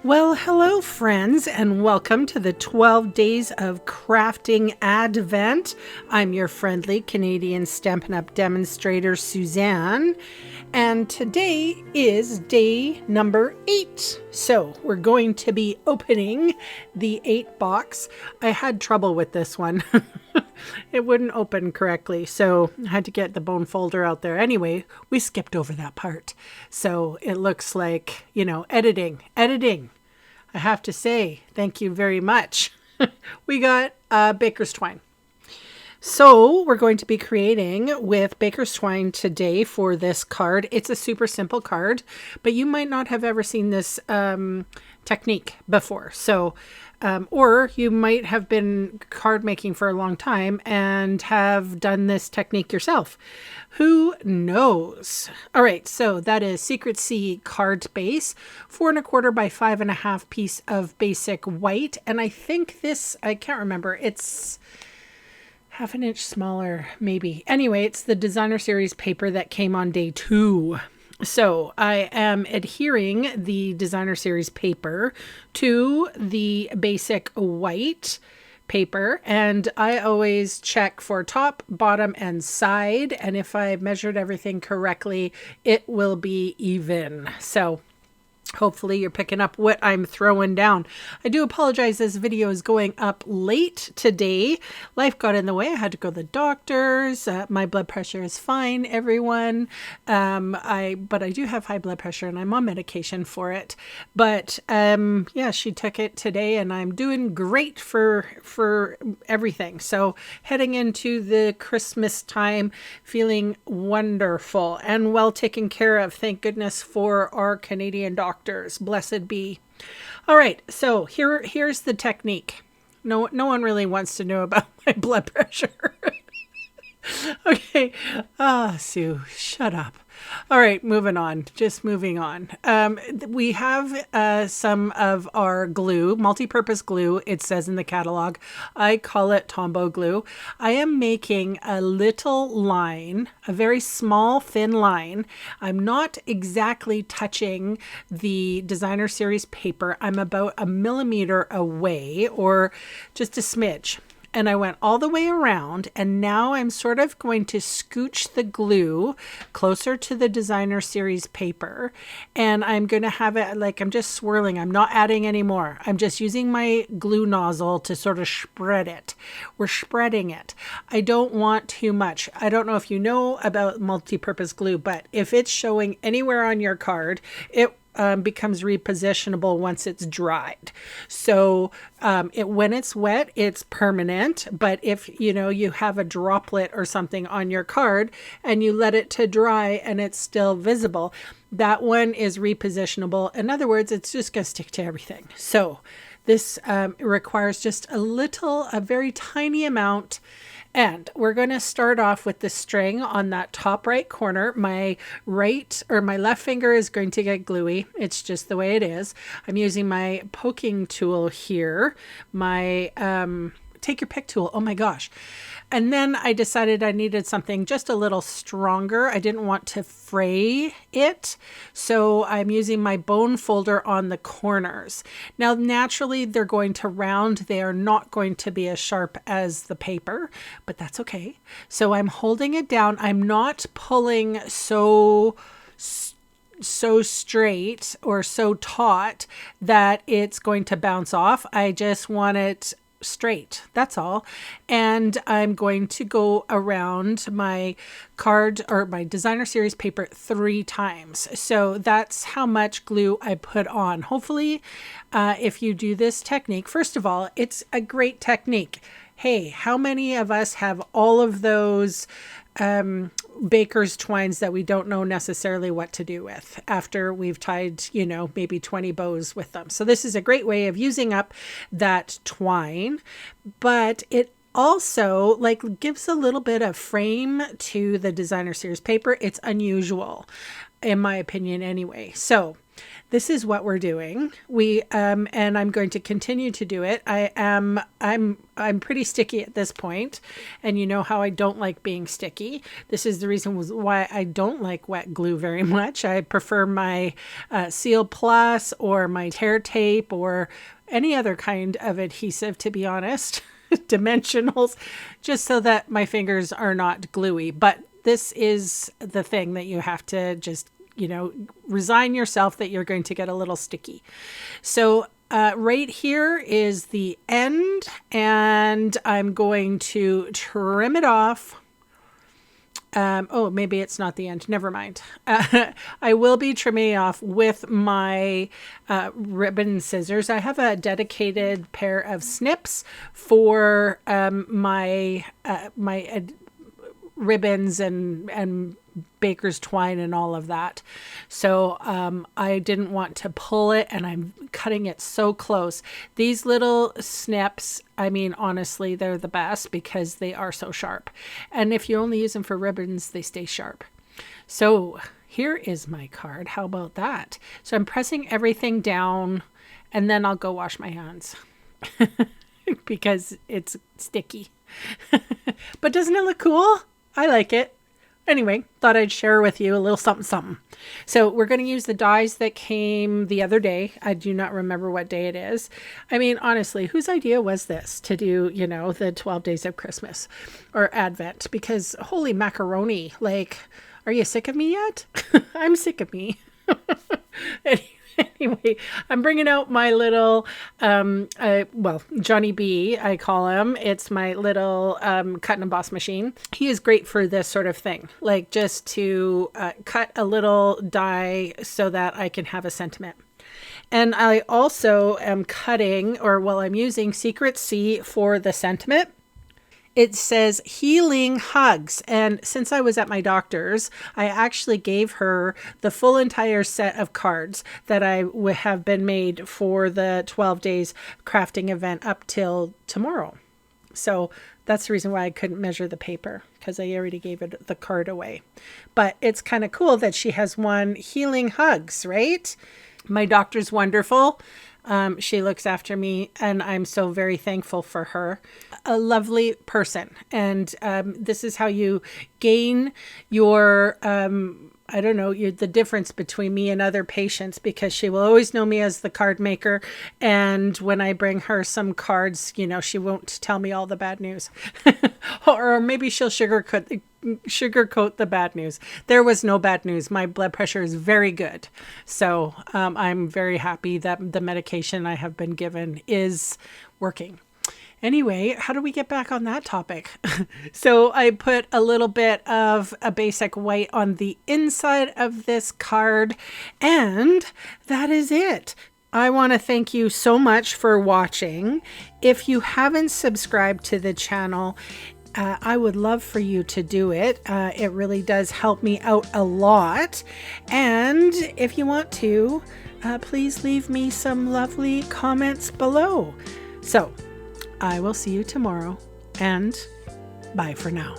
Well, hello, friends, and welcome to the 12 Days of Crafting Advent. I'm your friendly Canadian Stampin' Up! Demonstrator Susanne, and today is day number 8. So we're going to be opening the 8 box. I had trouble with this one. It wouldn't open correctly, so I had to get the bone folder out there. Anyway, we skipped over that part. So it looks like, editing. I have to say, thank you very much. We got baker's twine. So we're going to be creating with baker's twine today for this card. It's a super simple card, but you might not have ever seen this technique before. So, or you might have been card making for a long time and have done this technique yourself. Who knows? All right, so that is Secret C card base, 4 1/4 by 5 1/2 piece of basic white. And I think this, I can't remember, it's half an inch smaller, maybe. Anyway, it's the designer series paper that came on day 2. So I am adhering the designer series paper to the basic white paper, and I always check for top, bottom, and side, and if I measured everything correctly, it will be even. So hopefully you're picking up what I'm throwing down. I do apologize, this video is going up late today. Life got in the way. I had to go to the doctor's. My blood pressure is fine, everyone. But I do have high blood pressure and I'm on medication for it. But yeah, she took it today and I'm doing great for everything. So heading into the Christmas time, feeling wonderful and well taken care of. Thank goodness for our Canadian doctors. Blessed be. All right, so here's the technique. No one really wants to know about my blood pressure. Okay. Sue, shut up. All right, moving on. Just moving on. We have some of our glue, multi-purpose glue. It says in the catalog. I call it Tombow glue. I am making a little line, a very small, thin line. I'm not exactly touching the designer series paper. I'm about 1 millimeter away, or just a smidge. And I went all the way around, and now I'm sort of going to scooch the glue closer to the designer series paper, and I'm going to have it like I'm just swirling. I'm not adding any more. I'm just using my glue nozzle to sort of spread it. We're spreading it. I don't want too much. I don't know if you know about multi-purpose glue, but if it's showing anywhere on your card, it becomes repositionable once it's dried. So when it's wet, it's permanent. But if you have a droplet or something on your card and you let it to dry and it's still visible, that one is repositionable. In other words, it's just going to stick to everything. So this requires just a very tiny amount. And we're going to start off with the string on that top right corner. My left finger is going to get gluey. It's just the way it is. I'm using my poking tool here. My take your pick tool. Oh my gosh. And then I decided I needed something just a little stronger. I didn't want to fray it. So I'm using my bone folder on the corners. Now, naturally, they're going to round. They are not going to be as sharp as the paper, but that's okay. So I'm holding it down. I'm not pulling so straight or so taut that it's going to bounce off. I just want it straight. That's all. And I'm going to go around my card or my designer series paper 3 times. So that's how much glue I put on. Hopefully, if you do this technique, first of all, it's a great technique. Hey, how many of us have all of those baker's twines that we don't know necessarily what to do with after we've tied, maybe 20 bows with them? So this is a great way of using up that twine, but it also gives a little bit of frame to the designer series paper. It's unusual, in my opinion anyway. So this is what we're doing. And I'm going to continue to do it. I'm pretty sticky at this point, and you know how I don't like being sticky. This is the reason why I don't like wet glue very much. I prefer my Seal Plus or my tear tape or any other kind of adhesive, to be honest, dimensionals, just so that my fingers are not gluey. But this is the thing that you have to just, resign yourself that you're going to get a little sticky. So right here is the end, and I'm going to trim it off. Oh, maybe it's not the end. Never mind. I will be trimming off with my ribbon scissors. I have a dedicated pair of snips for my ribbons and baker's twine and all of that. So I didn't want to pull it, and I'm cutting it so close. These little snips, I mean, honestly, they're the best because they are so sharp. And if you only use them for ribbons, they stay sharp. So here is my card. How about that? So I'm pressing everything down, and then I'll go wash my hands because it's sticky. But doesn't it look cool? I like it. Anyway, thought I'd share with you a little something, something. So we're going to use the dies that came the other day. I do not remember what day it is. I mean, honestly, whose idea was this to do, the 12 days of Christmas or Advent? Because holy macaroni, like, are you sick of me yet? I'm sick of me. Anyway, I'm bringing out my little, Johnny B, I call him. It's my little cut and emboss machine. He is great for this sort of thing, like just to cut a little die so that I can have a sentiment. And I also am I'm using Secret C for the sentiment. It says healing hugs. And since I was at my doctor's, I actually gave her the full entire set of cards that I would have been made for the 12 days crafting event up till tomorrow. So that's the reason why I couldn't measure the paper, because I already gave it the card away. But it's kind of cool that she has one healing hugs, right? My doctor's wonderful. She looks after me, and I'm so very thankful for her. A lovely person. And this is how you gain your, the difference between me and other patients, because she will always know me as the card maker. And when I bring her some cards, she won't tell me all the bad news. Or maybe she'll sugarcoat the bad news. There was no bad news. My blood pressure is very good. So I'm very happy that the medication I have been given is working. Anyway, how do we get back on that topic? So I put a little bit of a basic white on the inside of this card, and that is it. I want to thank you so much for watching. If you haven't subscribed to the channel, I would love for you to do it. It really does help me out a lot. And if you want to, please leave me some lovely comments below. So I will see you tomorrow, and bye for now.